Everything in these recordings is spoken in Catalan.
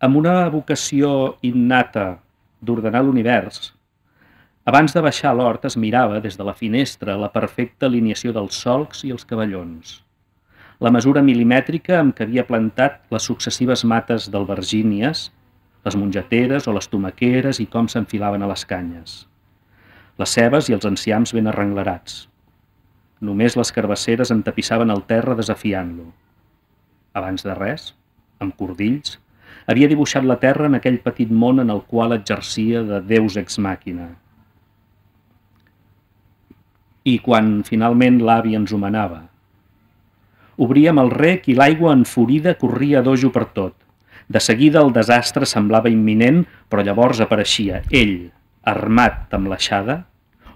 Amb una vocació innata d'ordenar l'univers, abans de baixar a l'hort es mirava des de la finestra la perfecta alineació dels solcs i els cavallons, la mesura milimètrica amb què havia plantat les successives mates d'albergínies, les mongeteres o les tomaqueres i com s'enfilaven a les canyes, les cebes i els enciams ben arrenglerats. Només les carbasseres entapissaven el terra desafiant-lo. Abans de res, amb cordills, havia dibuixat la terra en aquell petit món en el qual exercia de deus ex màquina. I quan finalment l'avi ens ho manava, obríem el rec i l'aigua enfurida corria a dojo per tot. De seguida el desastre semblava imminent, però llavors apareixia ell, armat amb l'aixada,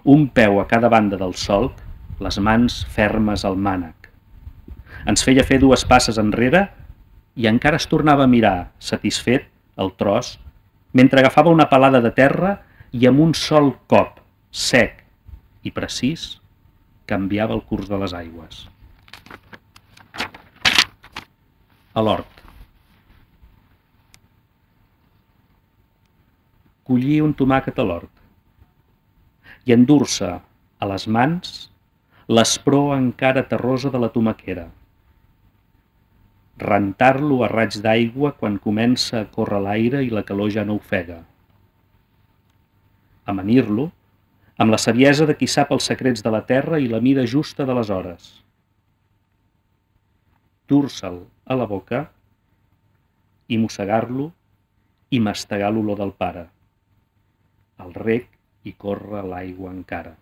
un peu a cada banda del solc, les mans fermes al mànec. Ens feia fer 2 passes enrere i encara es tornava a mirar, satisfet, el tros, mentre agafava una palada de terra i amb un sol cop, sec i precís, canviava el curs de les aigües. A l'hort. Collir un tomàquet a l'hort i endur-se a les mans l'espror encara terrosa de la tomaquera. Rentar-lo a raig d'aigua quan comença a córrer l'aire i la calor ja no ofega. Amanir-lo amb la saviesa de qui sap els secrets de la terra i la mida justa de les hores. Dur-se'l a la boca i mossegar-lo i mastegar l'olor del pare. Al rec hi corre l'aigua encara.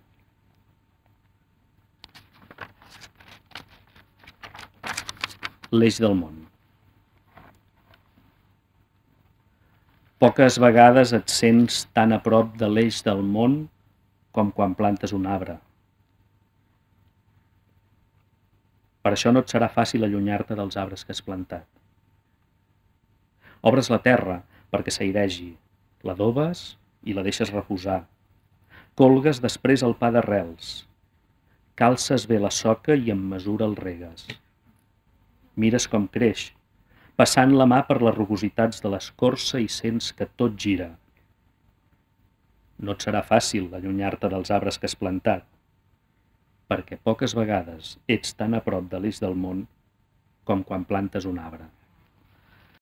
L'eix del món. Poques vegades et sents tan a prop de l'eix del món com quan plantes un arbre. Per això no et serà fàcil allunyar-te dels arbres que has plantat. Obres la terra perquè s'airegi, l'adobes i la deixes reposar. Colgues després el pa d'arrels. Calces bé la soca i amb mesura el regues. Mires com creix, passant la mà per les rugositats de l'escorça i sents que tot gira. No et serà fàcil allunyar-te dels arbres que has plantat, perquè poques vegades ets tan a prop de l'eix del món com quan plantes un arbre.